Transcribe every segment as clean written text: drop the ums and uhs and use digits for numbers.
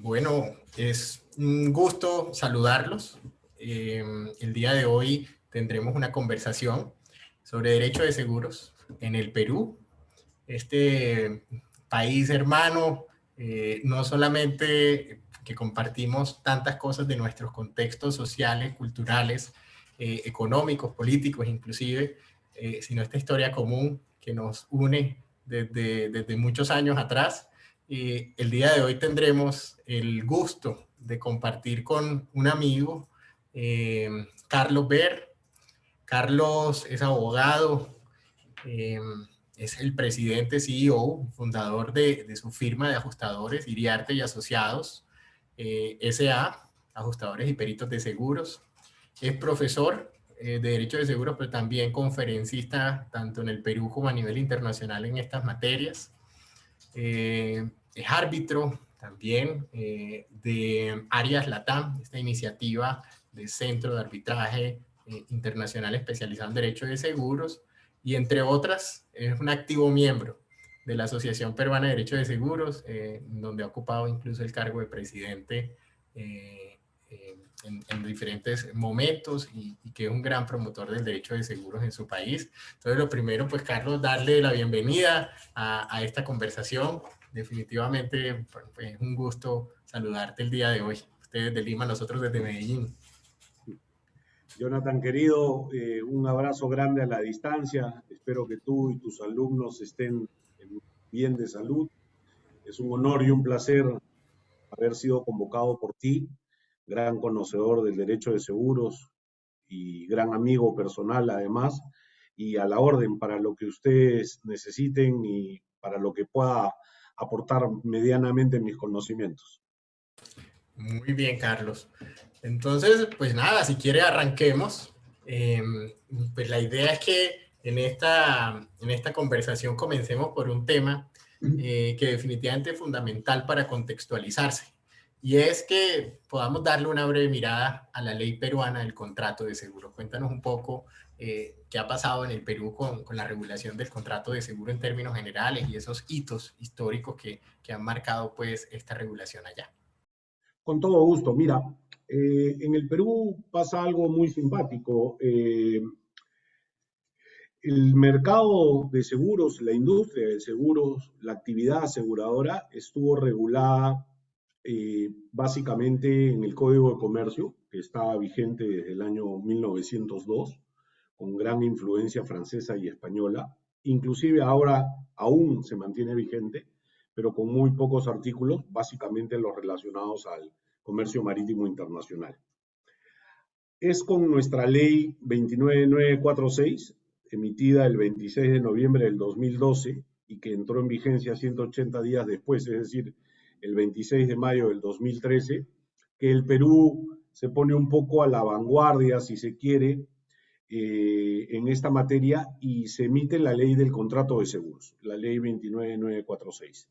Bueno, es un gusto saludarlos. El día de hoy tendremos una conversación sobre derecho de seguros en el Perú, este país hermano, no solamente que compartimos tantas cosas de nuestros contextos sociales, culturales, económicos, políticos inclusive, sino esta historia común que nos une desde muchos años atrás. El día de hoy tendremos el gusto de compartir con un amigo, Carlos Ver. Carlos es abogado, eh, es el presidente, CEO, fundador de su firma de ajustadores, Iriarte y Asociados, S.A., ajustadores y peritos de seguros. Es profesor de Derecho de Seguros, pero también conferencista tanto en el Perú como a nivel internacional en estas materias. Es árbitro también de Arias Latam, esta iniciativa de Centro de Arbitraje Internacional especializado en Derecho de Seguros, y entre otras es un activo miembro de la Asociación Peruana de Derecho de Seguros, donde ha ocupado incluso el cargo de presidente en diferentes momentos y que es un gran promotor del derecho de seguros en su país. Entonces, lo primero, pues, Carlos, darle la bienvenida a esta conversación. Definitivamente, pues, es un gusto saludarte el día de hoy. Ustedes de Lima, nosotros desde Medellín. Jonathan, querido, un abrazo grande a la distancia. Espero que tú y tus alumnos estén bien de salud. Es un honor y un placer haber sido convocado por ti, gran conocedor del derecho de seguros y gran amigo personal además, y a la orden para lo que ustedes necesiten y para lo que pueda aportar medianamente mis conocimientos. Muy bien, Carlos. Entonces, pues nada, si quiere arranquemos. Eh, pues la idea es que en esta conversación comencemos por un tema que definitivamente es fundamental para contextualizarse. Y es que podamos darle una breve mirada a la ley peruana del contrato de seguro. Cuéntanos un poco qué ha pasado en el Perú con la regulación del contrato de seguro en términos generales y esos hitos históricos que han marcado pues esta regulación allá. Con todo gusto. Mira, en el Perú pasa algo muy simpático. El mercado de seguros, la industria de seguros, la actividad aseguradora estuvo regulada básicamente en el Código de Comercio, que estaba vigente desde el año 1902, con gran influencia francesa y española. Inclusive ahora aún se mantiene vigente, pero con muy pocos artículos, básicamente los relacionados al comercio marítimo internacional. Es con nuestra ley 29946, emitida el 26 de noviembre del 2012 y que entró en vigencia 180 días después, es decir, el 26 de mayo del 2013, que el Perú se pone un poco a la vanguardia, si se quiere, en esta materia y se emite la ley del contrato de seguros, la ley 29946.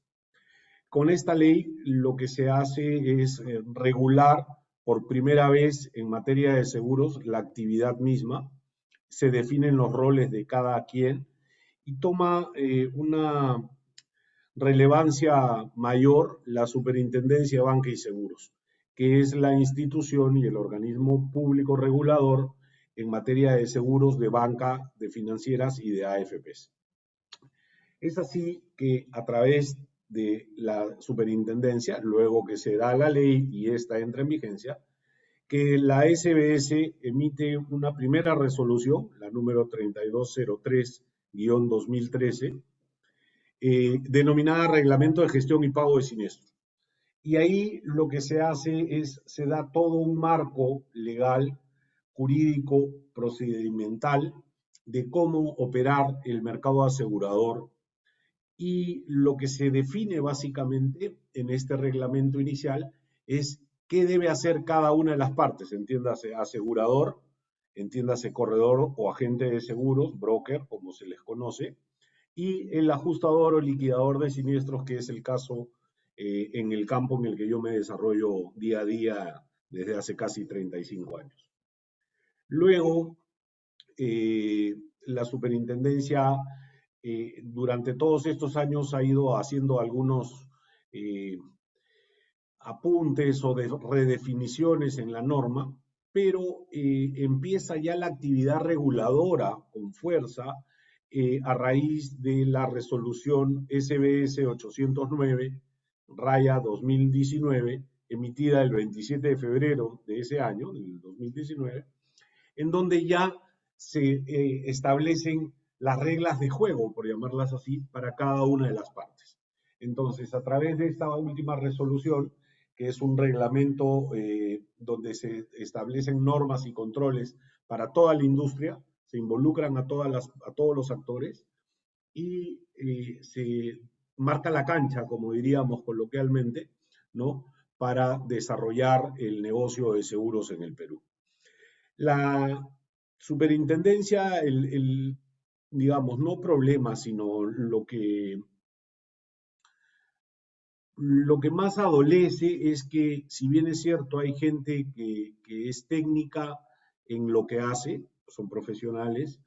Con esta ley lo que se hace es regular por primera vez en materia de seguros la actividad misma, se definen los roles de cada quien y toma una relevancia mayor la Superintendencia de Banca y Seguros, que es la institución y el organismo público regulador en materia de seguros de banca, de financieras y de AFPs. Es así que a través de la superintendencia, luego que se da la ley y esta entra en vigencia, que la SBS emite una primera resolución, la número 3203-2013, denominada Reglamento de Gestión y Pago de Siniestros. Y ahí lo que se hace es, se da todo un marco legal, jurídico, procedimental, de cómo operar el mercado asegurador y lo que se define básicamente en este reglamento inicial es qué debe hacer cada una de las partes, entiéndase asegurador, entiéndase corredor o agente de seguros, broker, como se les conoce, y el ajustador o liquidador de siniestros, que es el caso en el campo en el que yo me desarrollo día a día desde hace casi 35 años. Luego, la superintendencia durante todos estos años ha ido haciendo algunos apuntes o de redefiniciones en la norma, pero empieza ya la actividad reguladora con fuerza a raíz de la resolución SBS 809-2019, emitida el 27 de febrero de ese año, del 2019, en donde ya se establecen las reglas de juego, por llamarlas así, para cada una de las partes. Entonces, a través de esta última resolución, que es un reglamento donde se establecen normas y controles para toda la industria, se involucran a todos los actores y se marca la cancha, como diríamos coloquialmente, ¿no? Para desarrollar el negocio de seguros en el Perú. La superintendencia, digamos, no problema, sino lo que más adolece es que, si bien es cierto, hay gente que es técnica en lo que hace, son profesionales,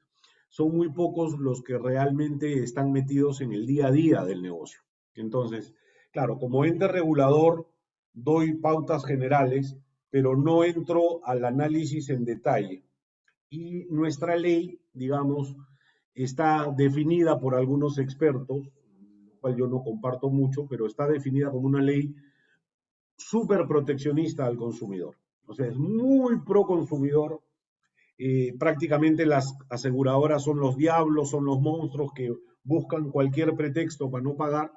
son muy pocos los que realmente están metidos en el día a día del negocio. Entonces, claro, como ente regulador doy pautas generales, pero no entro al análisis en detalle. Y nuestra ley, digamos, está definida por algunos expertos, lo cual yo no comparto mucho, pero está definida como una ley súper proteccionista al consumidor. O sea, es muy pro consumidor. Prácticamente las aseguradoras son los diablos, son los monstruos que buscan cualquier pretexto para no pagar,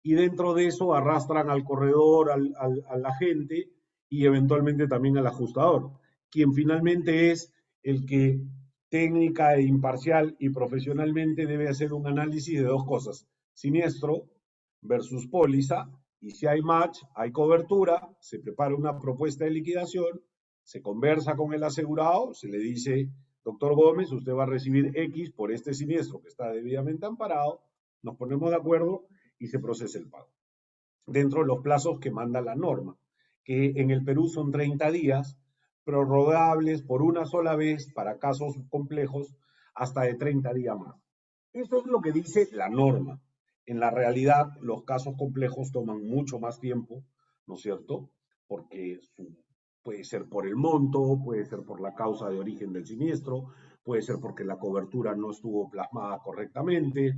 y dentro de eso arrastran al corredor, al agente y eventualmente también al ajustador, quien finalmente es el que técnica e imparcial y profesionalmente debe hacer un análisis de dos cosas: siniestro versus póliza, y si hay match, hay cobertura, se prepara una propuesta de liquidación, se conversa con el asegurado, se le dice: doctor Gómez, usted va a recibir X por este siniestro que está debidamente amparado, nos ponemos de acuerdo y se procesa el pago dentro de los plazos que manda la norma, que en el Perú son 30 días, prorrogables por una sola vez para casos complejos hasta de 30 días más. Eso es lo que dice la norma. En la realidad, los casos complejos toman mucho más tiempo, ¿no es cierto? Porque puede ser por el monto, puede ser por la causa de origen del siniestro, puede ser porque la cobertura no estuvo plasmada correctamente,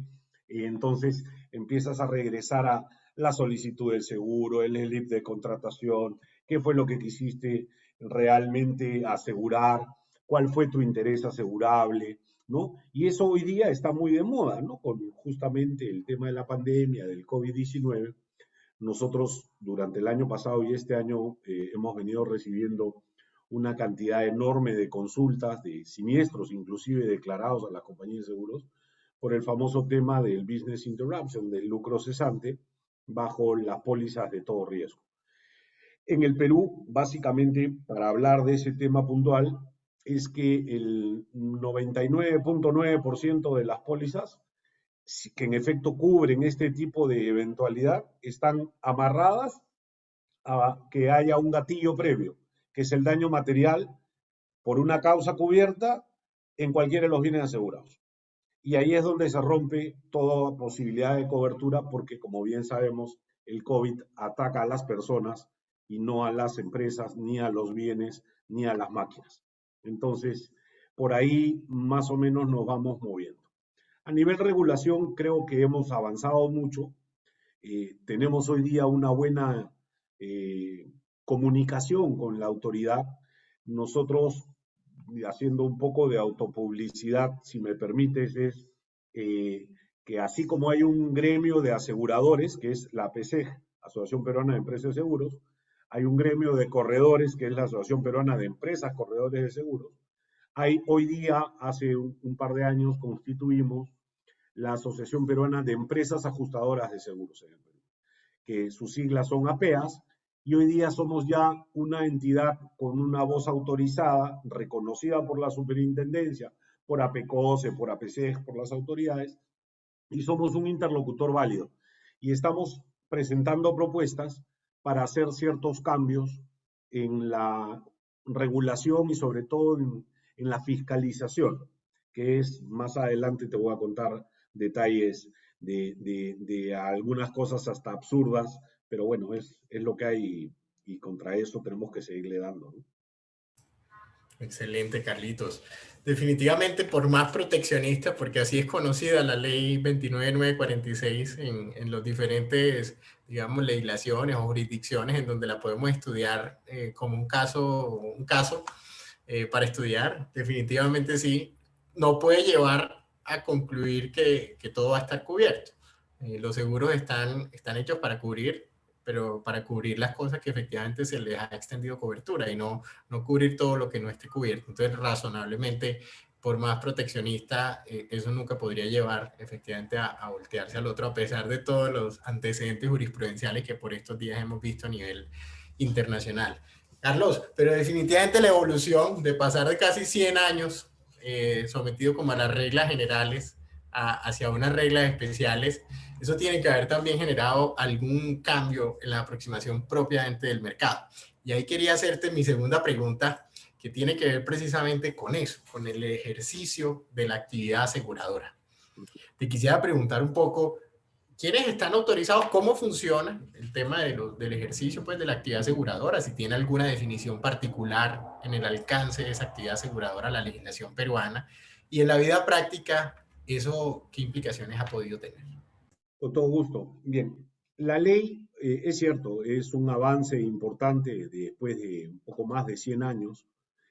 y entonces empiezas a regresar a la solicitud del seguro, el slip de contratación, qué fue lo que quisiste realmente asegurar, cuál fue tu interés asegurable, ¿no? Y eso hoy día está muy de moda, ¿no? Con justamente el tema de la pandemia, del COVID-19. Nosotros durante el año pasado y este año hemos venido recibiendo una cantidad enorme de consultas, de siniestros inclusive declarados a las compañías de seguros, por el famoso tema del business interruption, del lucro cesante, bajo las pólizas de todo riesgo. En el Perú, básicamente, para hablar de ese tema puntual, es que el 99.9% de las pólizas que en efecto cubren este tipo de eventualidad están amarradas a que haya un gatillo previo, que es el daño material por una causa cubierta en cualquiera de los bienes asegurados. Y ahí es donde se rompe toda posibilidad de cobertura, porque como bien sabemos, el COVID ataca a las personas y no a las empresas, ni a los bienes, ni a las máquinas. Entonces, por ahí más o menos nos vamos moviendo. A nivel regulación, creo que hemos avanzado mucho. Tenemos hoy día una buena comunicación con la autoridad. Nosotros, haciendo un poco de autopublicidad, si me permites, es que así como hay un gremio de aseguradores, que es la APSEG, Asociación Peruana de Empresas de Seguros, hay un gremio de corredores, que es la Asociación Peruana de Empresas Corredores de Seguros. Hay hoy día, hace un par de años, constituimos la Asociación Peruana de Empresas Ajustadoras de Seguros en el Perú, que sus siglas son APEAS, y hoy día somos ya una entidad con una voz autorizada, reconocida por la superintendencia, por APECOSE, por APSEG, por las autoridades, y somos un interlocutor válido. Y estamos presentando propuestas para hacer ciertos cambios en la regulación y sobre todo en la fiscalización, que es, más adelante te voy a contar detalles de algunas cosas hasta absurdas pero bueno, es lo que hay y contra eso tenemos que seguirle dando, ¿no? Excelente, Carlitos. Definitivamente, por más proteccionista, porque así es conocida la ley 29946 en los diferentes, digamos, legislaciones o jurisdicciones en donde la podemos estudiar como un caso para estudiar, definitivamente sí, no puede llevar a concluir que todo va a estar cubierto. Los seguros están hechos para cubrir, pero para cubrir las cosas que efectivamente se les ha extendido cobertura y no cubrir todo lo que no esté cubierto. Entonces, razonablemente, por más proteccionista, eso nunca podría llevar efectivamente a voltearse al otro, a pesar de todos los antecedentes jurisprudenciales que por estos días hemos visto a nivel internacional. Carlos, pero definitivamente la evolución de pasar de casi 100 años sometido como a las reglas generales hacia unas reglas especiales, eso tiene que haber también generado algún cambio en la aproximación propiamente del mercado. Y ahí quería hacerte mi segunda pregunta, que tiene que ver precisamente con eso, con el ejercicio de la actividad aseguradora. Te quisiera preguntar un poco, ¿quiénes están autorizados? ¿Cómo funciona el tema del ejercicio pues, de la actividad aseguradora? Si tiene alguna definición particular en el alcance de esa actividad aseguradora, la legislación peruana. Y en la vida práctica, ¿eso qué implicaciones ha podido tener? Con todo gusto. Bien, la ley, es cierto, es un avance importante después de un poco más de 100 años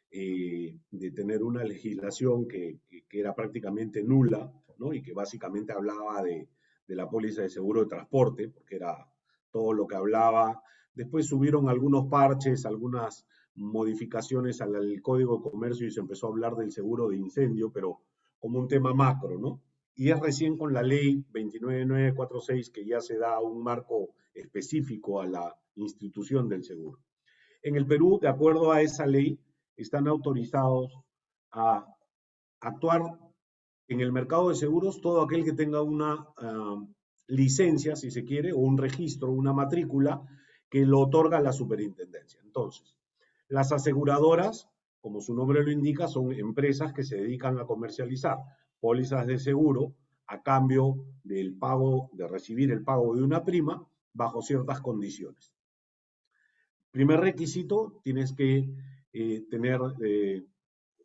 de tener una legislación que era prácticamente nula, ¿no? Y que básicamente hablaba de la póliza de seguro de transporte, porque era todo lo que hablaba. Después subieron algunos parches, algunas modificaciones al Código de Comercio y se empezó a hablar del seguro de incendio, pero como un tema macro, ¿no? Y es recién con la ley 29946 que ya se da un marco específico a la institución del seguro. En el Perú, de acuerdo a esa ley, están autorizados a actuar en el mercado de seguros todo aquel que tenga una licencia, si se quiere, o un registro, una matrícula que lo otorga la superintendencia. Entonces, las aseguradoras, como su nombre lo indica, son empresas que se dedican a comercializar pólizas de seguro a cambio del pago, de recibir el pago de una prima bajo ciertas condiciones. Primer requisito, tienes que tener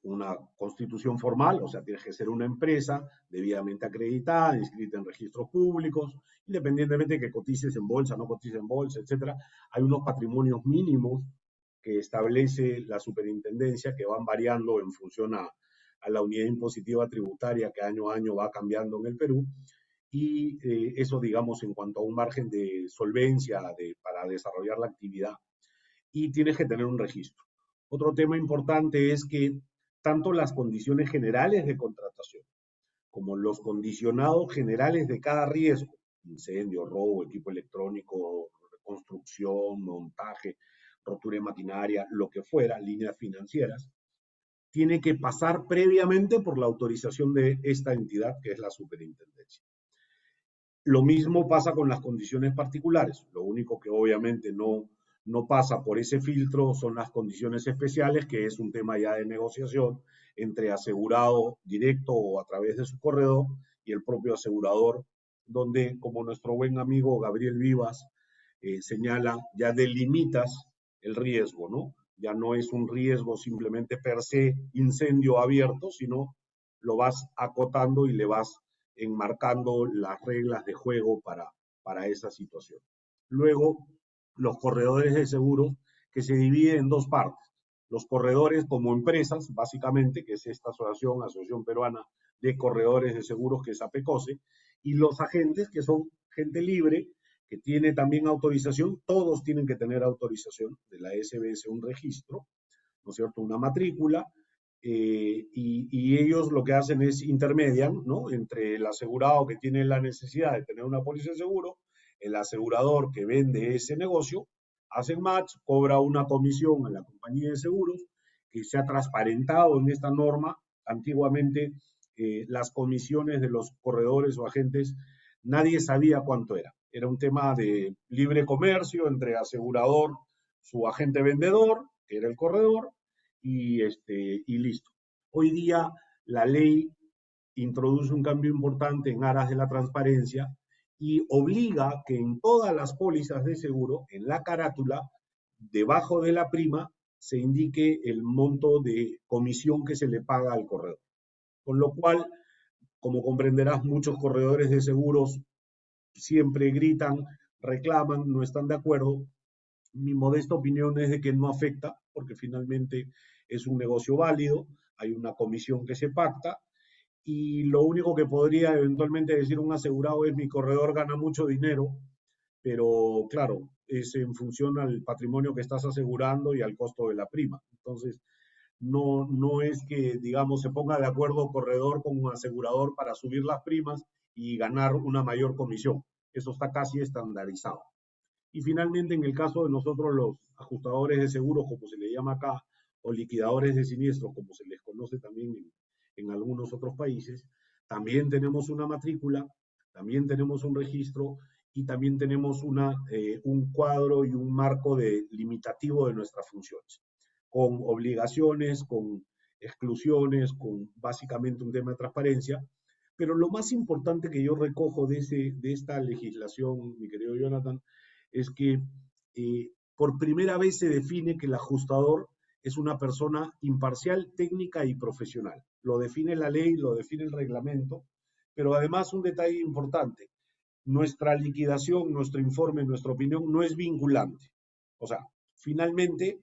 una constitución formal, o sea, tienes que ser una empresa debidamente acreditada, inscrita en registros públicos, independientemente de que cotices en bolsa, no cotices en bolsa, etcétera. Hay unos patrimonios mínimos que establece la superintendencia que van variando en función a la unidad impositiva tributaria que año a año va cambiando en el Perú. Y eso, digamos, en cuanto a un margen de solvencia para desarrollar la actividad. Y tienes que tener un registro. Otro tema importante es que tanto las condiciones generales de contratación como los condicionados generales de cada riesgo, incendio, robo, equipo electrónico, construcción, montaje, rotura de maquinaria, lo que fuera, líneas financieras, tiene que pasar previamente por la autorización de esta entidad que es la superintendencia. Lo mismo pasa con las condiciones particulares, lo único que obviamente no pasa por ese filtro son las condiciones especiales, que es un tema ya de negociación entre asegurado directo o a través de su corredor y el propio asegurador, donde, como nuestro buen amigo Gabriel Vivas señala, ya delimitas el riesgo, ¿no? Ya no es un riesgo simplemente per se incendio abierto, sino lo vas acotando y le vas enmarcando las reglas de juego para esa situación. Luego, los corredores de seguros que se dividen en dos partes. Los corredores como empresas, básicamente, que es esta Asociación Peruana de Corredores de Seguros, que es APECOSE, y los agentes, que son gente libre, que tiene también autorización, todos tienen que tener autorización de la SBS, un registro, ¿no es cierto?, una matrícula, y ellos lo que hacen es intermedian, ¿no?, entre el asegurado que tiene la necesidad de tener una póliza de seguro, el asegurador que vende ese negocio, hacen match, cobra una comisión a la compañía de seguros, que se ha transparentado en esta norma. Antiguamente las comisiones de los corredores o agentes, nadie sabía cuánto era. Era un tema de libre comercio entre asegurador, su agente vendedor, que era el corredor, y listo. Hoy día la ley introduce un cambio importante en aras de la transparencia y obliga que en todas las pólizas de seguro, en la carátula, debajo de la prima, se indique el monto de comisión que se le paga al corredor. Con lo cual, como comprenderás, muchos corredores de seguros siempre gritan, reclaman, no están de acuerdo. Mi modesta opinión es de que no afecta, porque finalmente es un negocio válido, hay una comisión que se pacta, y lo único que podría eventualmente decir un asegurado es mi corredor gana mucho dinero, pero claro, es en función al patrimonio que estás asegurando y al costo de la prima. Entonces, no es que, digamos, se ponga de acuerdo corredor con un asegurador para subir las primas y ganar una mayor comisión. Eso está casi estandarizado. Y finalmente, en el caso de nosotros, los ajustadores de seguros, como se le llama acá, o liquidadores de siniestros, como se les conoce también en algunos otros países, también tenemos una matrícula, también tenemos un registro y también tenemos un cuadro y un marco limitativo de nuestras funciones, con obligaciones, con exclusiones, con básicamente un tema de transparencia. Pero lo más importante que yo recojo de esta legislación, mi querido Jonathan, es que por primera vez se define que el ajustador es una persona imparcial, técnica y profesional. Lo define la ley, lo define el reglamento, pero además un detalle importante, nuestra liquidación, nuestro informe, nuestra opinión no es vinculante. O sea, finalmente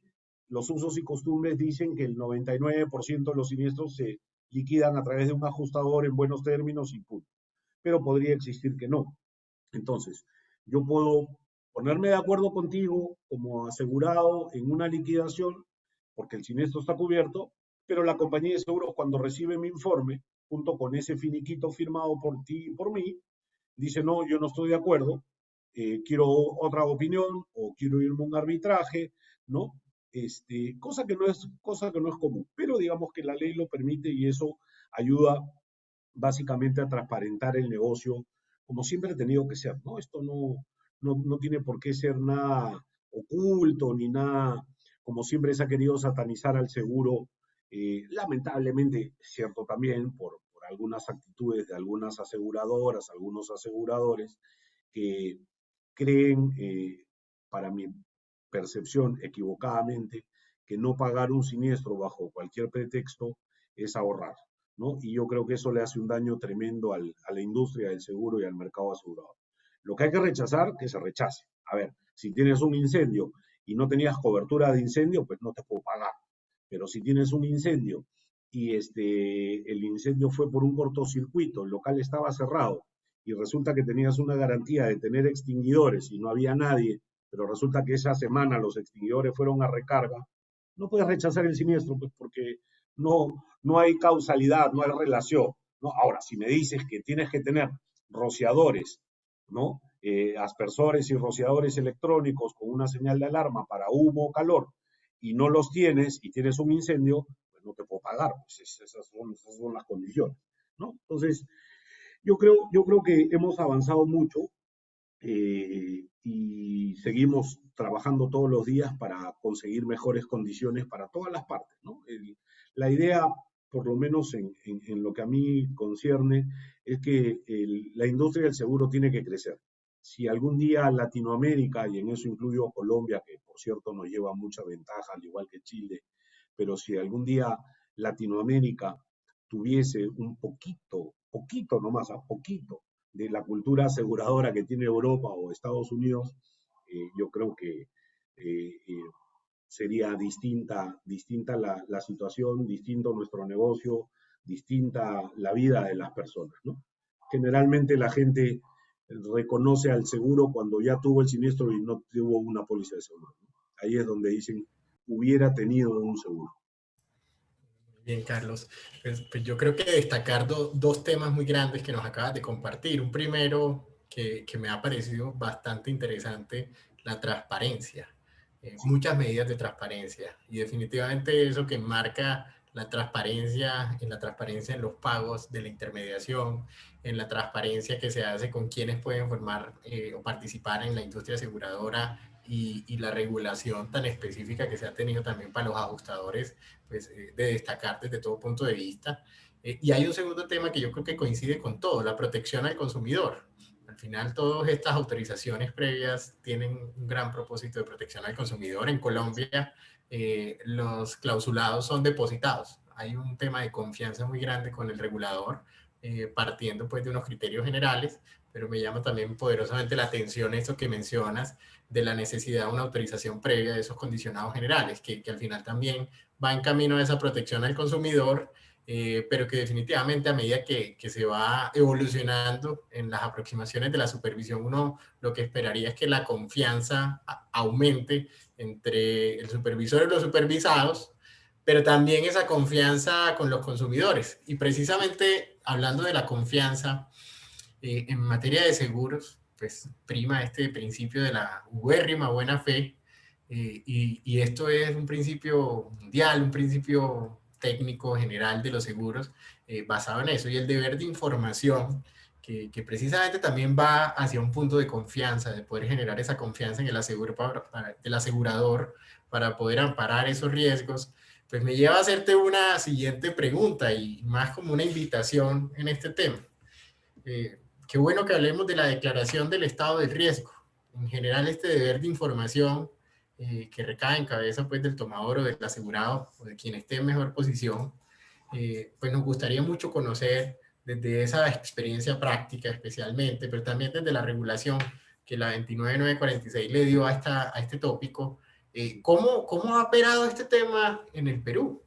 los usos y costumbres dicen que el 99% de los siniestros se liquidan a través de un ajustador en buenos términos y punto. Pero podría existir que no. Entonces, yo puedo ponerme de acuerdo contigo como asegurado en una liquidación, porque el siniestro está cubierto, pero la compañía de seguros cuando recibe mi informe, junto con ese finiquito firmado por ti y por mí, dice, no, yo no estoy de acuerdo, quiero otra opinión o quiero irme a un arbitraje, ¿no? Cosa que no es común, pero digamos que la ley lo permite y eso ayuda básicamente a transparentar el negocio como siempre ha tenido que ser, ¿no? Esto no tiene por qué ser nada oculto ni nada como siempre se ha querido satanizar al seguro, lamentablemente, cierto también, por algunas actitudes de algunas aseguradoras, algunos aseguradores que creen, para mi percepción equivocadamente, que no pagar un siniestro bajo cualquier pretexto es ahorrar, ¿no? Y yo creo que eso le hace un daño tremendo a la industria del seguro y al mercado asegurador. Lo que hay que rechazar, que se rechace. A ver, si tienes un incendio y no tenías cobertura de incendio, pues no te puedo pagar. Pero si tienes un incendio y el incendio fue por un cortocircuito, el local estaba cerrado y resulta que tenías una garantía de tener extinguidores y no había nadie, pero resulta que esa semana los extinguidores fueron a recarga, no puedes rechazar el siniestro, pues porque no hay causalidad, no hay relación, ¿no? Ahora, si me dices que tienes que tener rociadores, ¿no? Aspersores y rociadores electrónicos con una señal de alarma para humo o calor, y no los tienes y tienes un incendio, pues no te puedo pagar, pues esas son las condiciones, ¿no? Entonces, yo creo que hemos avanzado mucho y seguimos trabajando todos los días para conseguir mejores condiciones para todas las partes, ¿no? La idea, por lo menos en lo que a mí concierne, es que la industria del seguro tiene que crecer. Si algún día Latinoamérica, y en eso incluyo Colombia, que por cierto nos lleva mucha ventaja, al igual que Chile, pero si algún día Latinoamérica tuviese un poquito nomás, a poquito, de la cultura aseguradora que tiene Europa o Estados Unidos, yo creo que sería distinta la situación, distinto nuestro negocio, distinta la vida de las personas, ¿no? Generalmente la gente reconoce al seguro cuando ya tuvo el siniestro y no tuvo una póliza de seguro, ¿no? Ahí es donde dicen, hubiera tenido un seguro. Bien, Carlos. Pues yo creo que destacar dos temas muy grandes que nos acabas de compartir. Un primero que me ha parecido bastante interesante, la transparencia. Muchas medidas de transparencia. Y definitivamente eso que marca la transparencia en los pagos de la intermediación, en la transparencia que se hace con quienes pueden formar o participar en la industria aseguradora y la regulación tan específica que se ha tenido también para los ajustadores, pues, de destacar desde todo punto de vista. Y hay un segundo tema que yo creo que coincide con todo, la protección al consumidor. Al Al final, todas estas autorizaciones previas tienen un gran propósito de protección al consumidor. En Colombia, los clausulados son depositados. Hay un tema de confianza muy grande con el regulador, partiendo pues de unos criterios generales, pero me llama también poderosamente la atención esto que mencionas de la necesidad de una autorización previa de esos condicionados generales, que al final también va en camino a esa protección al consumidor, pero que definitivamente a medida que se va evolucionando en las aproximaciones de la supervisión, uno lo que esperaría es que la confianza aumente entre el supervisor y los supervisados, pero también esa confianza con los consumidores. Y precisamente hablando de la confianza, en materia de seguros, pues prima este principio de la ubérrima buena fe, y esto es un principio mundial, un principio técnico general de los seguros, basado en eso, y el deber de información, que precisamente también va hacia un punto de confianza, de poder generar esa confianza en el del asegurador para poder amparar esos riesgos, pues me lleva a hacerte una siguiente pregunta y más como una invitación en este tema. Qué bueno que hablemos de la declaración del estado de riesgo. En general, este deber de información que recae en cabeza pues, del tomador o del asegurado o de quien esté en mejor posición, pues nos gustaría mucho conocer desde esa experiencia práctica especialmente, pero también desde la regulación que la 29946 le dio a este tópico, ¿cómo ha operado este tema en el Perú?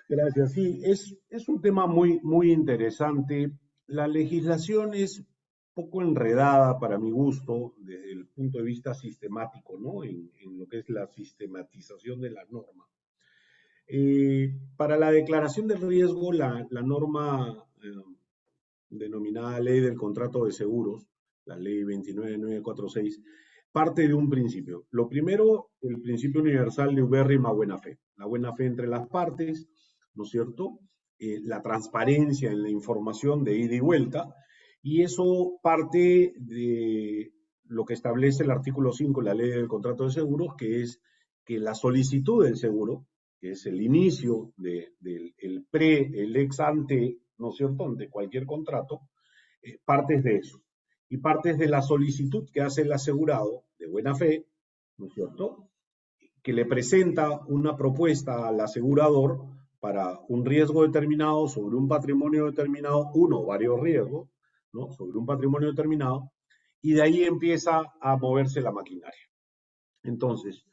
Gracias. Sí, es un tema muy interesante. La legislación es poco enredada para mi gusto desde el punto de vista sistemático, ¿no? En lo que es la sistematización de la norma. Para la declaración del riesgo, la norma denominada Ley del Contrato de Seguros, la Ley 29946, parte de un principio. Lo primero, el principio universal de ubérrima buena fe. La buena fe entre las partes, ¿no es cierto? La transparencia en la información de ida y vuelta, y eso parte de lo que establece el artículo 5 de la Ley del Contrato de Seguros, que es que la solicitud del seguro, que es el inicio del el ex ante, ¿no es cierto?, ante cualquier contrato, partes de eso. Y partes de la solicitud que hace el asegurado de buena fe, ¿no es cierto?, que le presenta una propuesta al asegurador para un riesgo determinado sobre un patrimonio determinado, uno o varios riesgos, ¿no?, sobre un patrimonio determinado, y de ahí empieza a moverse la maquinaria. Entonces,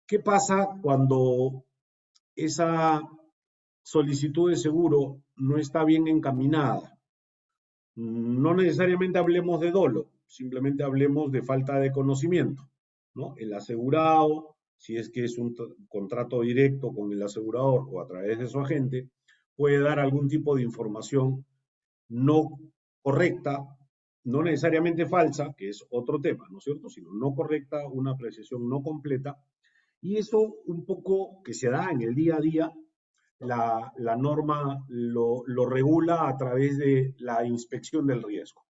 ¿qué pasa cuando esa solicitud de seguro no está bien encaminada? No necesariamente hablemos de dolo, simplemente hablemos de falta de conocimiento, ¿no? El asegurado, si es que es un contrato directo con el asegurador o a través de su agente, puede dar algún tipo de información no correcta, no necesariamente falsa, que es otro tema, ¿no es cierto?, sino no correcta, una apreciación no completa, y eso un poco que se da en el día a día, la norma lo regula a través de la inspección del riesgo.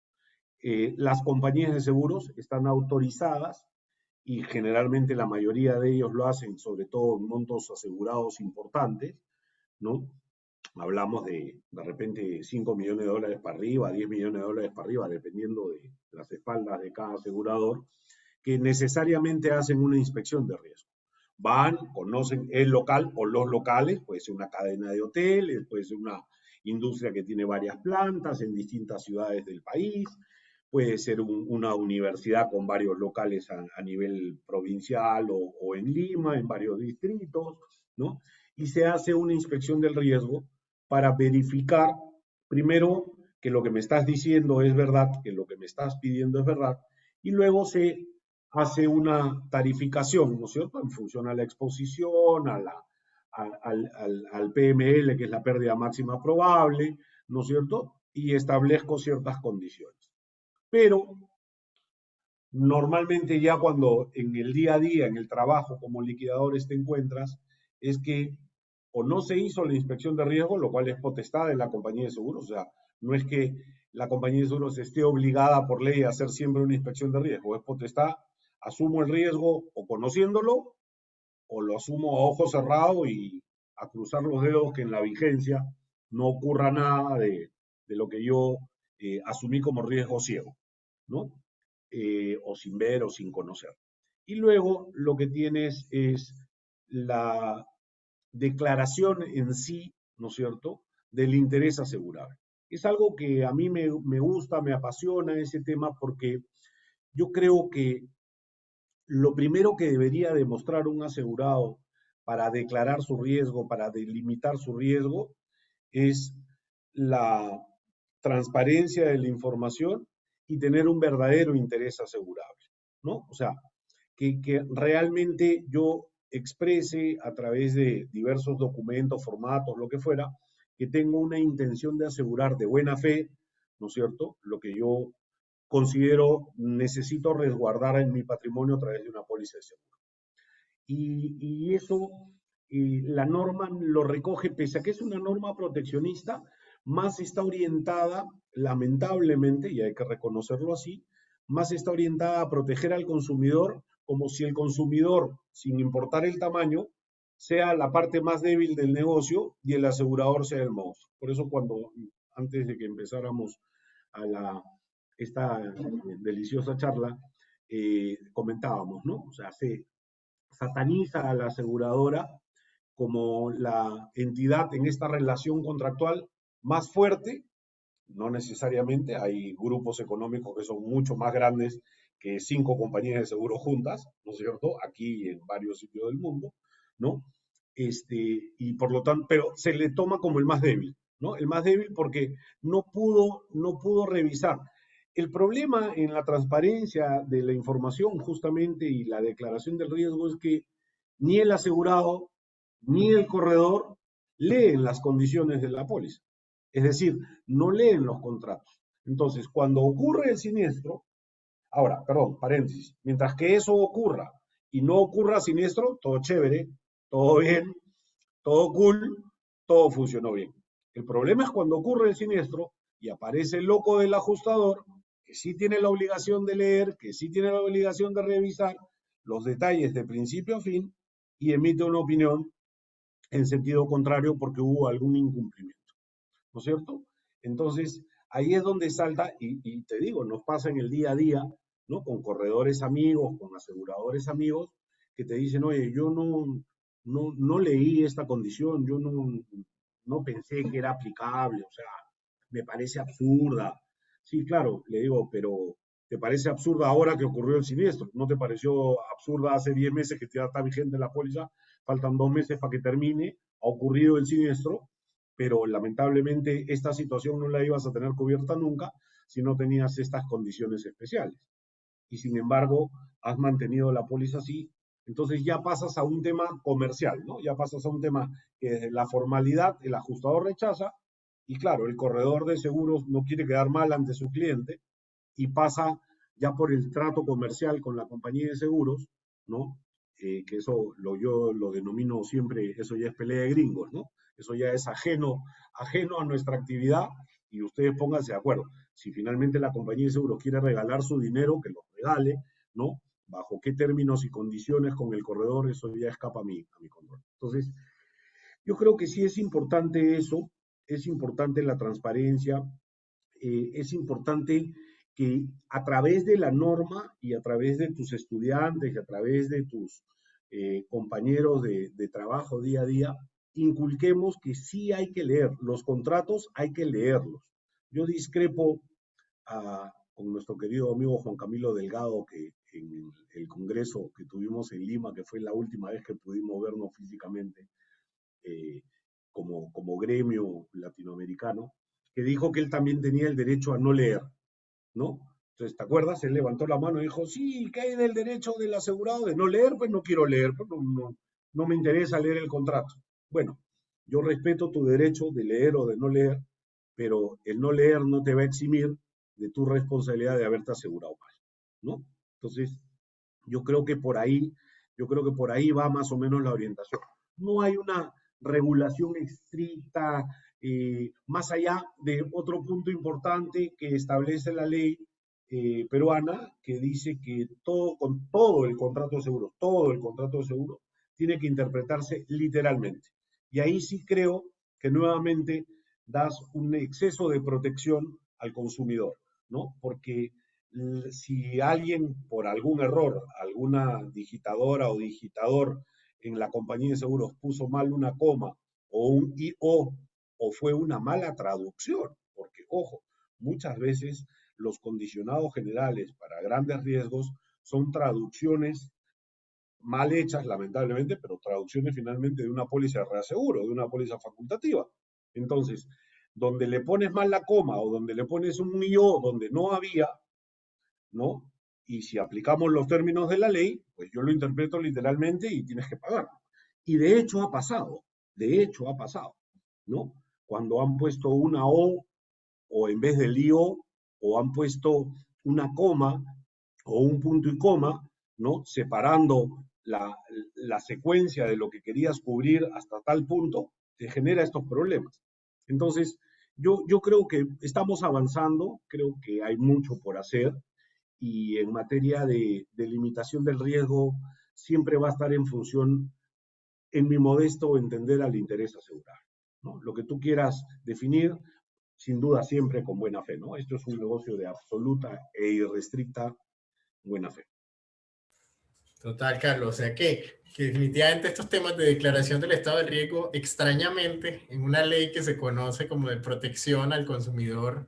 Las compañías de seguros están autorizadas y generalmente la mayoría de ellos lo hacen, sobre todo en montos asegurados importantes, ¿no? Hablamos de repente 5 millones de dólares para arriba, 10 millones de dólares para arriba, dependiendo de las espaldas de cada asegurador, que necesariamente hacen una inspección de riesgo. Van, conocen el local o los locales, puede ser una cadena de hoteles, puede ser una industria que tiene varias plantas en distintas ciudades del país, puede ser una universidad con varios locales a nivel provincial o en Lima, en varios distritos, ¿no? Y se hace una inspección del riesgo para verificar, primero, que lo que me estás diciendo es verdad, que lo que me estás pidiendo es verdad, y luego se hace una tarificación, ¿no es cierto?, en función a la exposición, al PML, que es la pérdida máxima probable, ¿no es cierto?, y establezco ciertas condiciones. Pero normalmente ya cuando en el día a día, en el trabajo como liquidadores te encuentras, es que o no se hizo la inspección de riesgo, lo cual es potestad de la compañía de seguros, o sea, no es que la compañía de seguros esté obligada por ley a hacer siempre una inspección de riesgo, es potestad, asumo el riesgo o conociéndolo, o lo asumo a ojo cerrado y a cruzar los dedos que en la vigencia no ocurra nada de lo que yo asumí como riesgo ciego, ¿no? O sin ver o sin conocer. Y luego lo que tienes es la declaración en sí, ¿no es cierto?, del interés asegurable. Es algo que a mí me gusta, me apasiona ese tema porque yo creo que lo primero que debería demostrar un asegurado para declarar su riesgo, para delimitar su riesgo, es la transparencia de la información y tener un verdadero interés asegurable, ¿no? O sea, que realmente yo exprese a través de diversos documentos, formatos, lo que fuera, que tengo una intención de asegurar de buena fe, ¿no es cierto?, lo que yo considero necesito resguardar en mi patrimonio a través de una póliza de seguro. Y eso, la norma lo recoge, pese a que es una norma proteccionista, más está orientada, lamentablemente, y hay que reconocerlo así, más está orientada a proteger al consumidor, como si el consumidor, sin importar el tamaño, sea la parte más débil del negocio y el asegurador sea el monstruo. Por eso cuando, antes de que empezáramos a esta deliciosa charla, comentábamos, ¿no? O sea, se sataniza a la aseguradora como la entidad en esta relación contractual más fuerte. No necesariamente, hay grupos económicos que son mucho más grandes que 5 compañías de seguro juntas, ¿no es cierto? Aquí y en varios sitios del mundo, ¿no? Y por lo tanto, pero se le toma como el más débil, ¿no? El más débil porque no pudo revisar. El problema en la transparencia de la información justamente y la declaración del riesgo es que ni el asegurado ni el corredor leen las condiciones de la póliza. Es decir, no leen los contratos. Entonces, cuando ocurre el siniestro, ahora, perdón, paréntesis, mientras que eso ocurra y no ocurra siniestro, todo chévere, todo bien, todo cool, todo funcionó bien. El problema es cuando ocurre el siniestro y aparece el loco del ajustador, que sí tiene la obligación de leer, que sí tiene la obligación de revisar los detalles de principio a fin y emite una opinión en sentido contrario porque hubo algún incumplimiento, ¿no es cierto? Entonces, ahí es donde salta, y te digo, nos pasa en el día a día, ¿no? Con corredores amigos, con aseguradores amigos, que te dicen, oye, yo no leí esta condición, yo no pensé que era aplicable, o sea, me parece absurda. Sí, claro, le digo, pero ¿te parece absurda ahora que ocurrió el siniestro? ¿No te pareció absurda hace 10 meses que ya está vigente la póliza? Faltan 2 meses para que termine, ha ocurrido el siniestro, pero lamentablemente esta situación no la ibas a tener cubierta nunca si no tenías estas condiciones especiales. Y sin embargo, has mantenido la póliza así, entonces ya pasas a un tema comercial, ¿no? Ya pasas a un tema que desde la formalidad el ajustador rechaza y claro, el corredor de seguros no quiere quedar mal ante su cliente y pasa ya por el trato comercial con la compañía de seguros, ¿no? Que eso yo lo denomino siempre, eso ya es pelea de gringos, ¿no? Eso ya es ajeno a nuestra actividad y ustedes pónganse de acuerdo. Si finalmente la compañía de seguros quiere regalar su dinero, que lo regale, ¿no? Bajo qué términos y condiciones con el corredor, eso ya escapa a mi control. Entonces, yo creo que sí es importante eso, es importante la transparencia, es importante que a través de la norma y a través de tus estudiantes y a través de tus compañeros de trabajo día a día, inculquemos que sí hay que leer, los contratos hay que leerlos. Yo discrepo con nuestro querido amigo Juan Camilo Delgado, que en el congreso que tuvimos en Lima, que fue la última vez que pudimos vernos físicamente, eh, como gremio latinoamericano, que dijo que él también tenía el derecho a no leer, ¿no? Entonces, ¿te acuerdas? Él levantó la mano y dijo, sí, ¿qué hay del derecho del asegurado de no leer? Pues no quiero leer, pues no me interesa leer el contrato. Bueno, yo respeto tu derecho de leer o de no leer, pero el no leer no te va a eximir de tu responsabilidad de haberte asegurado mal, ¿no? Entonces, yo creo que por ahí, yo creo que por ahí va más o menos la orientación. No hay una regulación estricta, más allá de otro punto importante que establece la ley peruana, que dice que todo el contrato de seguro, todo el contrato de seguro, tiene que interpretarse literalmente. Y ahí sí creo que nuevamente das un exceso de protección al consumidor, ¿no? Porque si alguien por algún error, alguna digitadora o digitador en la compañía de seguros puso mal una coma o un IO o fue una mala traducción, porque ojo, muchas veces los condicionados generales para grandes riesgos son traducciones mal hechas, lamentablemente, pero traducciones finalmente de una póliza de reaseguro, de una póliza facultativa. Entonces, donde le pones mal la coma o donde le pones un IO donde no había, ¿no? Y si aplicamos los términos de la ley, pues yo lo interpreto literalmente y tienes que pagar. Y de hecho ha pasado, ¿no? Cuando han puesto una o en vez del IO, o han puesto una coma o un punto y coma, ¿no? Separando la secuencia de lo que querías cubrir hasta tal punto, te genera estos problemas. Entonces, yo creo que estamos avanzando, creo que hay mucho por hacer y en materia de limitación del riesgo siempre va a estar en función, en mi modesto entender, al interés asegurado, ¿no? Lo que tú quieras definir, sin duda siempre con buena fe, ¿no? Esto es un negocio de absoluta e irrestricta buena fe. Total, Carlos. O sea que definitivamente estos temas de declaración del estado de riesgo, extrañamente, en una ley que se conoce como de protección al consumidor,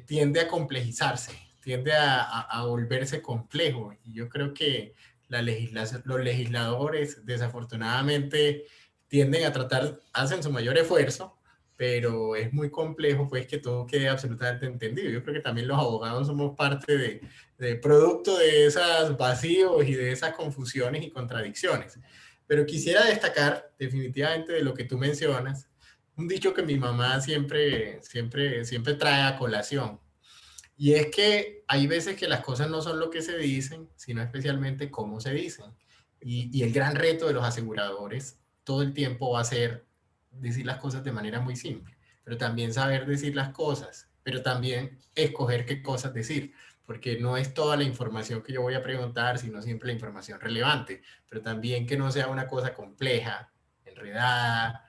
tiende a complejizarse, tiende a volverse complejo. Y yo creo que los legisladores, desafortunadamente, tienden a tratar, hacen su mayor esfuerzo, pero es muy complejo pues que todo quede absolutamente entendido. Yo creo que también los abogados somos parte de producto de esos vacíos y de esas confusiones y contradicciones. Pero quisiera destacar definitivamente de lo que tú mencionas, un dicho que mi mamá siempre trae a colación. Y es que hay veces que las cosas no son lo que se dicen, sino especialmente cómo se dicen. Y el gran reto de los aseguradores todo el tiempo va a ser decir las cosas de manera muy simple, pero también saber decir las cosas, pero también escoger qué cosas decir, porque no es toda la información que yo voy a preguntar, sino siempre la información relevante, pero también que no sea una cosa compleja, enredada,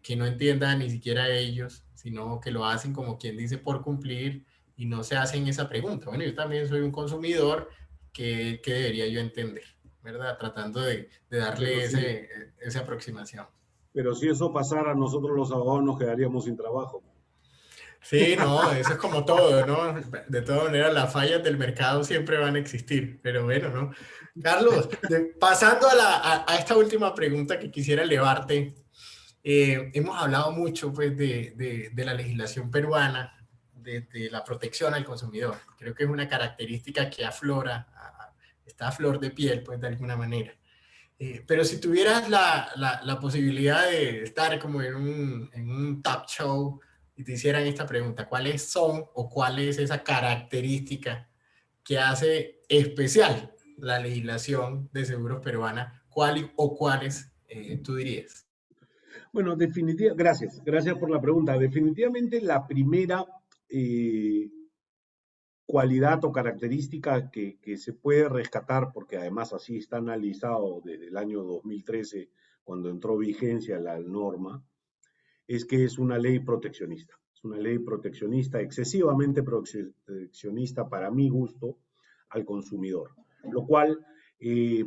que no entiendan ni siquiera ellos, sino que lo hacen como quien dice por cumplir y no se hacen esa pregunta. Bueno, yo también soy un consumidor que debería yo entender, ¿verdad? Tratando de Pero darle si, esa aproximación. pero si eso pasara, nosotros los abogados nos quedaríamos sin trabajo. Sí, no, eso es como todo, ¿no? De todas maneras, las fallas del mercado siempre van a existir, pero bueno, ¿no? Carlos, pasando a esta última pregunta que quisiera elevarte, hemos hablado mucho pues, de la legislación peruana, de la protección al consumidor. Creo que es una característica que aflora, está a flor de piel, pues, de alguna manera. Pero si tuvieras la posibilidad de estar como en un talk show y te hicieran esta pregunta, ¿cuáles son o cuál es esa característica que hace especial la legislación de seguros peruana? ¿Cuál o cuáles tú dirías? Bueno, gracias por la pregunta. Definitivamente la primera eh, cualidad o característica que se puede rescatar, porque además así está analizado desde el año 2013, cuando entró vigencia la norma, es que es una ley proteccionista. Es una ley proteccionista, excesivamente proteccionista para mi gusto, al consumidor. Lo cual, eh,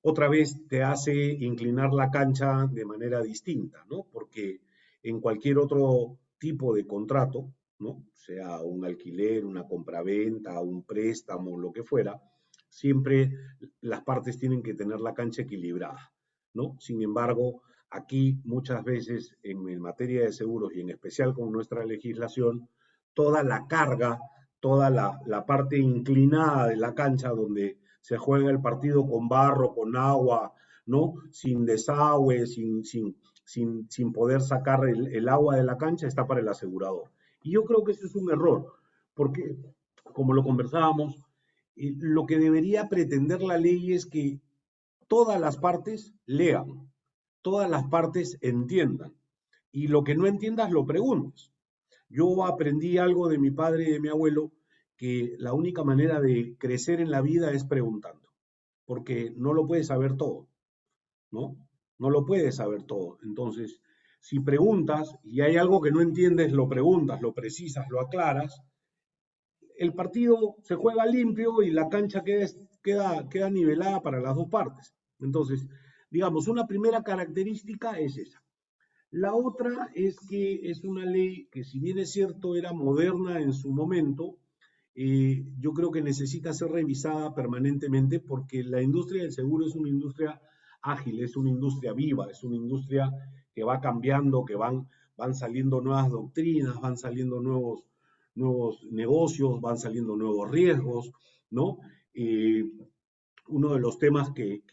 otra vez, te hace inclinar la cancha de manera distinta, ¿no? Porque en cualquier otro tipo de contrato, ¿no? Sea un alquiler, una compraventa, un préstamo, lo que fuera, siempre las partes tienen que tener la cancha equilibrada, ¿no? Sin embargo, aquí muchas veces en materia de seguros y en especial con nuestra legislación, toda la carga, toda la parte inclinada de la cancha donde se juega el partido con barro, con agua, ¿no? Sin desagüe, sin poder sacar el agua de la cancha, está para el asegurador. Y yo creo que ese es un error, porque, como lo conversábamos, lo que debería pretender la ley es que todas las partes lean, todas las partes entiendan. Y lo que no entiendas lo preguntas. Yo aprendí algo de mi padre y de mi abuelo, que la única manera de crecer en la vida es preguntando, porque no lo puedes saber todo, ¿no? No lo puedes saber todo. Entonces, si preguntas y hay algo que no entiendes, lo preguntas, lo precisas, lo aclaras, el partido se juega limpio y la cancha queda nivelada para las dos partes. Entonces, digamos, una primera característica es esa. La otra es que es una ley que, si bien es cierto, era moderna en su momento, yo creo que necesita ser revisada permanentemente porque la industria del seguro es una industria ágil, es una industria viva, es una industria que va cambiando, que van saliendo nuevas doctrinas, van saliendo nuevos negocios, van saliendo nuevos riesgos, ¿no? Eh, Uno de los temas que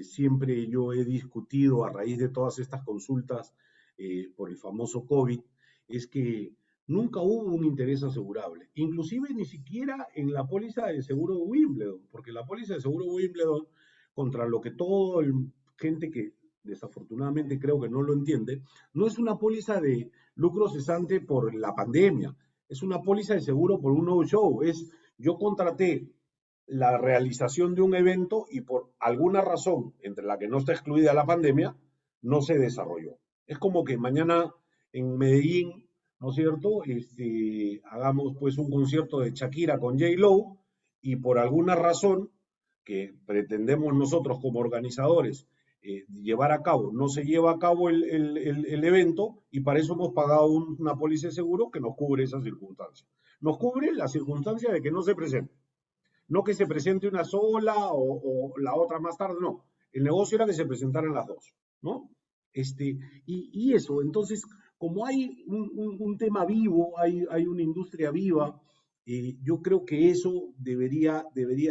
siempre yo he discutido a raíz de todas estas consultas por el famoso COVID es que nunca hubo un interés asegurable, inclusive ni siquiera en la póliza de seguro de Wimbledon, porque la póliza de seguro de Wimbledon, contra lo que todo el gente que desafortunadamente creo que no lo entiende, no es una póliza de lucro cesante por la pandemia, es una póliza de seguro por un no show, es yo contraté la realización de un evento y por alguna razón, entre la que no está excluida la pandemia, no se desarrolló. Es como que mañana en Medellín, ¿no es cierto? Hagamos pues un concierto de Shakira con J. Lo y por alguna razón que pretendemos nosotros como organizadores llevar a cabo, no se lleva a cabo el evento y para eso hemos pagado una póliza de seguro que nos cubre esa circunstancia. Nos cubre la circunstancia de que no se presente. No que se presente una sola o la otra más tarde, no. El negocio era que se presentaran las dos, ¿no? Y eso, entonces, como hay un tema vivo, hay una industria viva, yo creo que eso debería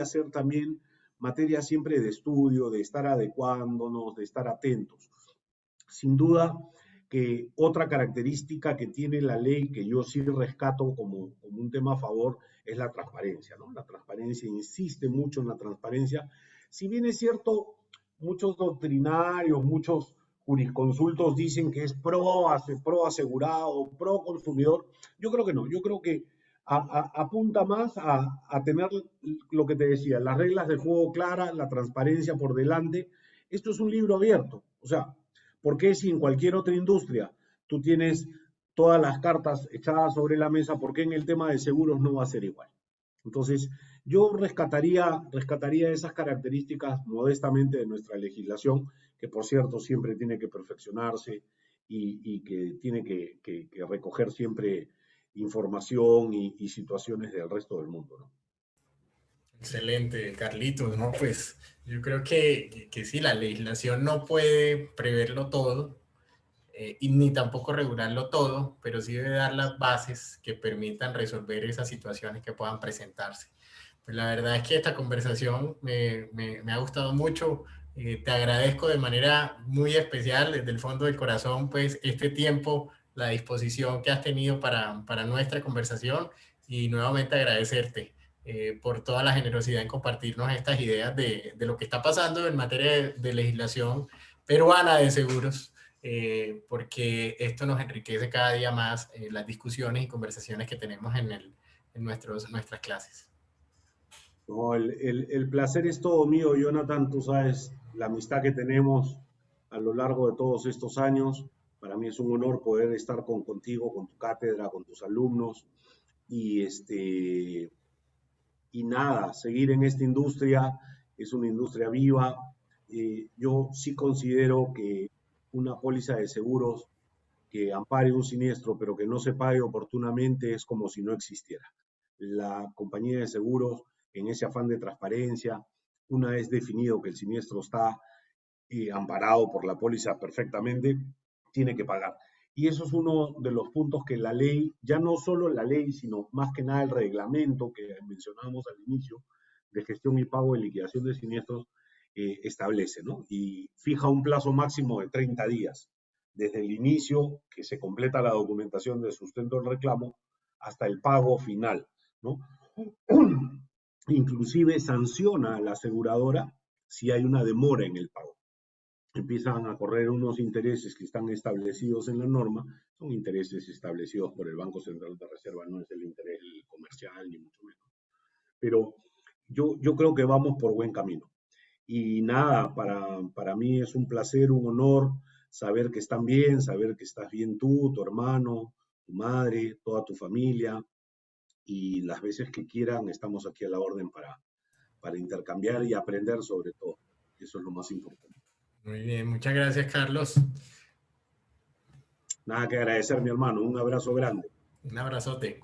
ser también materia siempre de estudio, de estar adecuándonos, de estar atentos. Sin duda que otra característica que tiene la ley que yo sí rescato como un tema a favor es la transparencia, ¿no? La transparencia, insiste mucho en la transparencia. Si bien es cierto, muchos doctrinarios, muchos jurisconsultos dicen que es pro asegurado, pro consumidor. Yo creo que no, yo creo que apunta más a tener lo que te decía, las reglas de juego claras, la transparencia por delante. Esto es un libro abierto, o sea, ¿por qué si en cualquier otra industria tú tienes todas las cartas echadas sobre la mesa, por qué en el tema de seguros no va a ser igual? Entonces, yo rescataría esas características modestamente de nuestra legislación, que por cierto siempre tiene que perfeccionarse y que tiene que recoger siempre información y situaciones del resto del mundo, ¿no? Excelente, Carlitos, ¿no? Pues yo creo que sí, la legislación no puede preverlo todo, y ni tampoco regularlo todo, pero sí debe dar las bases que permitan resolver esas situaciones que puedan presentarse. Pues la verdad es que esta conversación me ha gustado mucho. Te agradezco de manera muy especial, desde el fondo del corazón, pues este tiempo, la disposición que has tenido para nuestra conversación y nuevamente agradecerte por toda la generosidad en compartirnos estas ideas de lo que está pasando en materia de legislación peruana de seguros, porque esto nos enriquece cada día más las discusiones y conversaciones que tenemos en nuestras clases. No, el placer es todo mío, Jonathan. Tú sabes la amistad que tenemos a lo largo de todos estos años. Para mí es un honor poder estar contigo, con tu cátedra, con tus alumnos y, y nada, seguir en esta industria. Es una industria viva. Yo sí considero que una póliza de seguros que ampare un siniestro pero que no se pague oportunamente es como si no existiera. La compañía de seguros, en ese afán de transparencia, una vez definido que el siniestro está amparado por la póliza perfectamente, tiene que pagar. Y eso es uno de los puntos que la ley, ya no solo la ley, sino más que nada el reglamento que mencionábamos al inicio de gestión y pago de liquidación de siniestros, establece, ¿no? Y fija un plazo máximo de 30 días, desde el inicio que se completa la documentación de sustento del reclamo hasta el pago final, ¿no? Inclusive sanciona a la aseguradora si hay una demora en el pago. Empiezan a correr unos intereses que están establecidos en la norma, son intereses establecidos por el Banco Central de Reserva, no es el interés comercial ni mucho menos. Pero yo creo que vamos por buen camino. Y nada, para mí es un placer, un honor saber que están bien, saber que estás bien tú, tu hermano, tu madre, toda tu familia. y las veces que quieran estamos aquí a la orden para intercambiar y aprender sobre todo. Eso es lo más importante. Muy bien, muchas gracias, Carlos. Nada que agradecer, mi hermano. Un abrazo grande. Un abrazote.